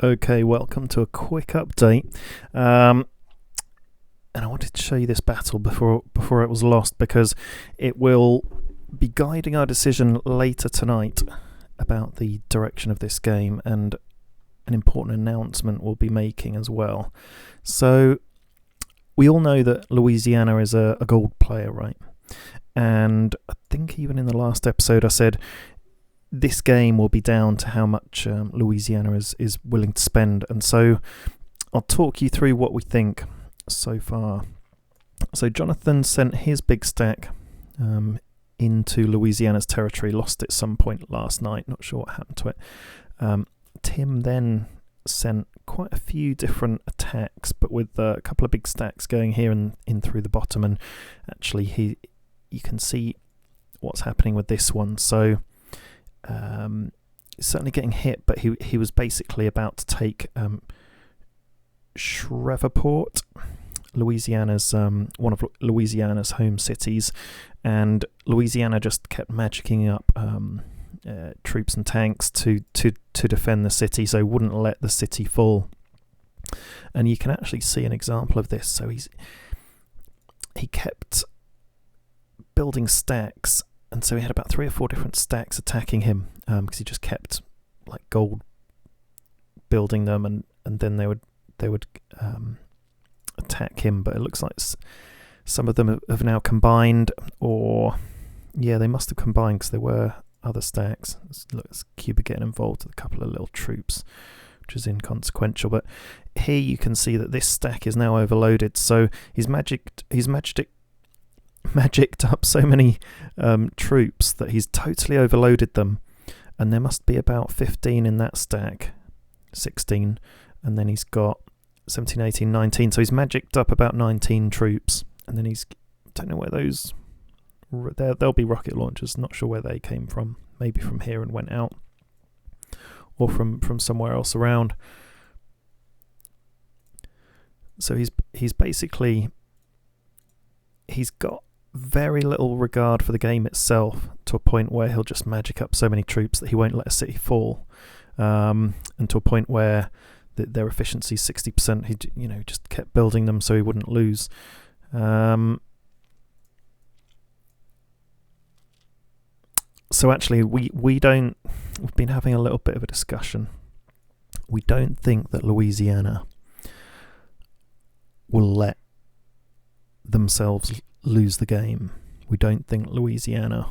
Okay, welcome to a quick update. And I wanted to show you this battle before it was lost, because it will be guiding our decision later tonight about the direction of this game, and an important announcement we'll be making as well. So we all know that Louisiana is a gold player, right? And I think even in the last episode I said this game will be down to how much Louisiana is willing to spend. And so I'll talk you through what we think so far. So Jonathan sent his big stack into Louisiana's territory, lost it some point last night, not sure what happened to it. Tim then sent quite a few different attacks, but with a couple of big stacks going here and in through the bottom, and actually you can see what's happening with this one. So certainly getting hit, but he was basically about to take Shreveport, Louisiana's one of Louisiana's home cities, and Louisiana just kept magicking up troops and tanks to defend the city, so wouldn't let the city fall. And you can actually see an example of this. So he kept building stacks, and so he had about 3 or 4 different stacks attacking him, because he just kept like gold building them, and then they would attack him. But it looks like some of them have now combined, or yeah, they must have combined, because there were other stacks. It's Cuba getting involved with a couple of little troops, which is inconsequential. But here you can see that this stack is now overloaded, so he's magicked up so many troops that he's totally overloaded them, and there must be about 15 in that stack, 16, and then he's got 17, 18, 19, so he's magicked up about 19 troops, and then don't know where those, there'll be rocket launchers, not sure where they came from, maybe from here and went out, or from somewhere else around. So he's basically, he's got very little regard for the game itself, to a point where he'll just magic up so many troops that he won't let a city fall, and to a point where their efficiency is 60%. He just kept building them so he wouldn't lose. So actually we've been having a little bit of a discussion. We don't think that Louisiana will let themselves lose the game. We don't think Louisiana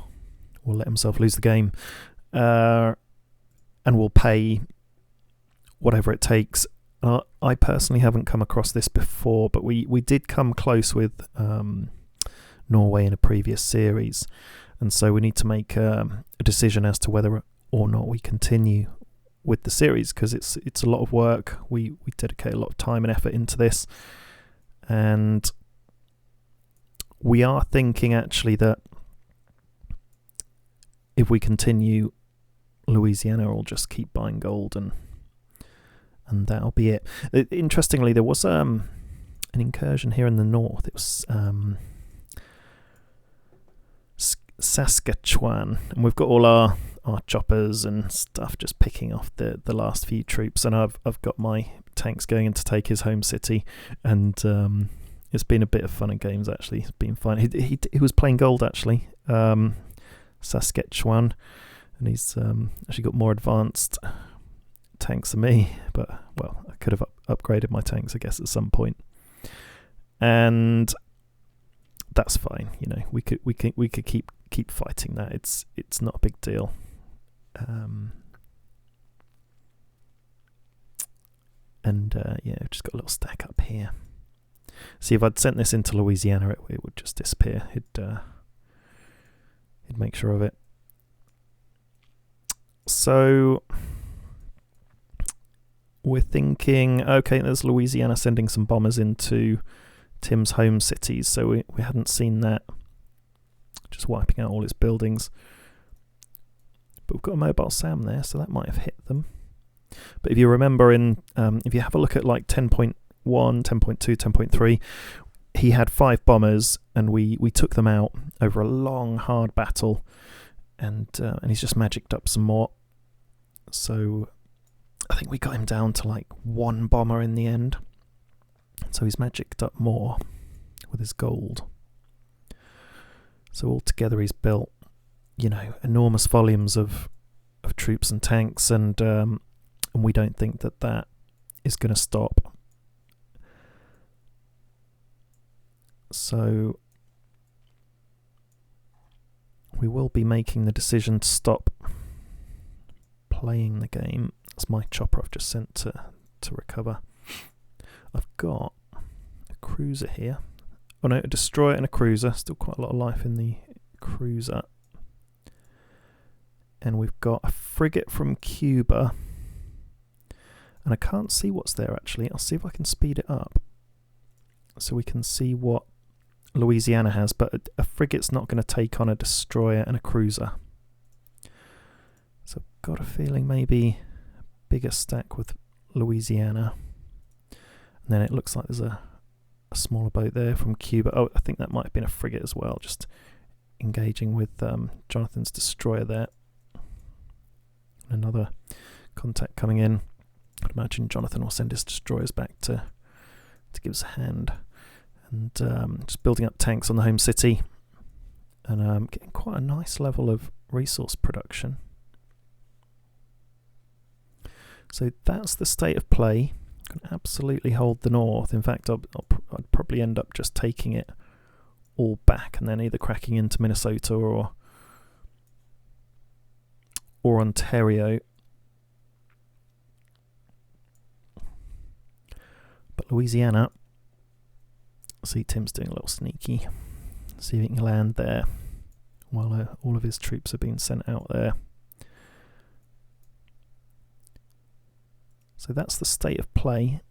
will let himself lose the game, and will pay whatever it takes. I personally haven't come across this before, but we did come close with Norway in a previous series, and so we need to make a decision as to whether or not we continue with the series, because it's a lot of work. We dedicate a lot of time and effort into this, and we are thinking actually that if we continue, Louisiana will just keep buying gold, and that'll be it. Interestingly, there was an incursion here in the north. It was Saskatchewan, and we've got all our choppers and stuff just picking off the last few troops, and I've got my tanks going in to take his home city, and it's been a bit of fun and games actually. It's been fun. He was playing gold actually, Saskatchewan, and he's actually got more advanced tanks than me, but well, I could have upgraded my tanks, I guess, at some point, and that's fine. We could keep fighting that. It's not a big deal. Just got a little stack up here. See, if I'd sent this into Louisiana, it would just disappear. He'd make sure of it. So we're thinking, okay, there's Louisiana sending some bombers into Tim's home cities, so we hadn't seen that, just wiping out all its buildings. But we've got a mobile SAM there, so that might have hit them. But if you remember, if you have a look at like 10.1, 10.2, 10.3, he had 5 bombers, and we took them out over a long, hard battle, and he's just magicked up some more. So I think we got him down to like 1 bomber in the end. So he's magicked up more with his gold. So altogether he's built, enormous volumes of troops and tanks, and we don't think that is going to stop. So we will be making the decision to stop playing the game. That's my chopper I've just sent to recover. I've got a cruiser here. Oh no, a destroyer and a cruiser. Still quite a lot of life in the cruiser. And we've got a frigate from Cuba. And I can't see what's there actually. I'll see if I can speed it up so we can see what Louisiana has. But a frigate's not going to take on a destroyer and a cruiser. So I've got a feeling maybe a bigger stack with Louisiana. And then it looks like there's a smaller boat there from Cuba. Oh, I think that might have been a frigate as well, just engaging with Jonathan's destroyer there. Another contact coming in. I'd imagine Jonathan will send his destroyers back to give us a hand. And just building up tanks on the home city. And getting quite a nice level of resource production. So that's the state of play. Can absolutely hold the north. In fact, I'd probably end up just taking it all back and then either cracking into Minnesota or Ontario. But Louisiana, see Tim's doing a little sneaky. See if he can land there while all of his troops are being sent out there. So that's the state of play.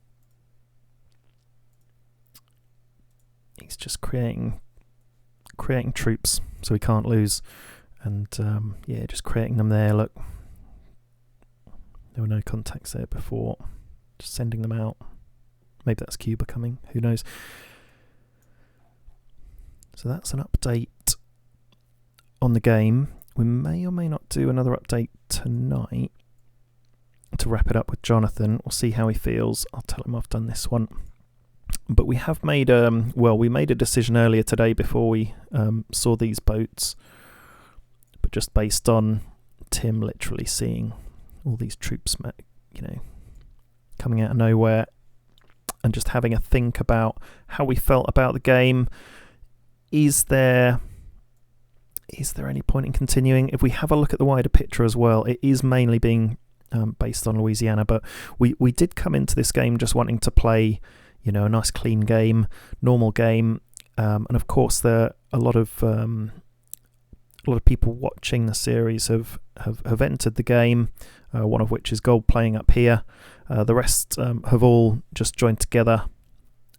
He's just creating troops so we can't lose, and just creating them there. Look, there were no contacts there before. Just sending them out. Maybe that's Cuba coming. Who knows? So that's an update on the game. We may or may not do another update tonight to wrap it up with Jonathan. We'll see how he feels. I'll tell him I've done this one. But we have made we made a decision earlier today before we saw these boats. But just based on Tim literally seeing all these troops, coming out of nowhere, and just having a think about how we felt about the game. Is there any point in continuing? If we have a look at the wider picture as well, it is mainly being based on Louisiana, but we did come into this game just wanting to play, a nice clean game, normal game, and of course there are a lot of people watching the series have entered the game, one of which is Gold playing up here. The rest have all just joined together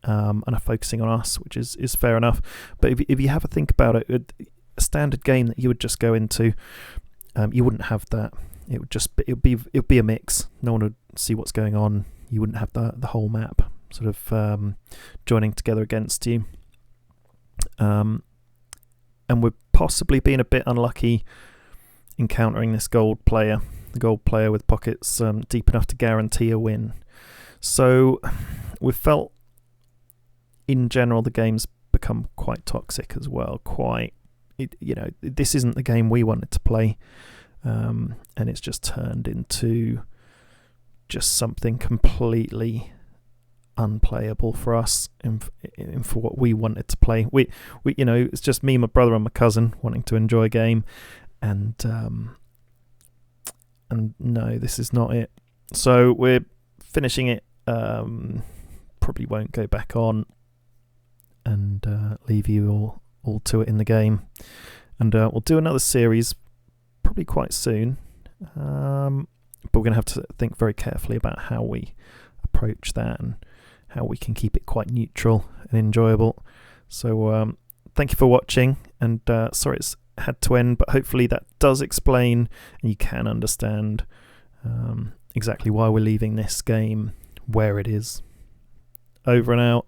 and are focusing on us, which is fair enough. But if you have a think about it, a standard game that you would just go into, you wouldn't have that. It would be a mix. No one would see what's going on. You wouldn't have the whole map sort of joining together against you. And we're possibly being a bit unlucky encountering this gold player. The gold player with pockets deep enough to guarantee a win. So we've felt, in general, the game's become quite toxic as well. This isn't the game we wanted to play. And it's just turned into just something completely unplayable for us and for what we wanted to play. We it's just me, my brother, and my cousin wanting to enjoy a game, and no, this is not it. So we're finishing it. Probably won't go back on and leave you all to it in the game, and we'll do another series probably quite soon, but we're going to have to think very carefully about how we approach that and how we can keep it quite neutral and enjoyable. So thank you for watching, and sorry it's had to end, but hopefully that does explain and you can understand exactly why we're leaving this game where it is. Over and out.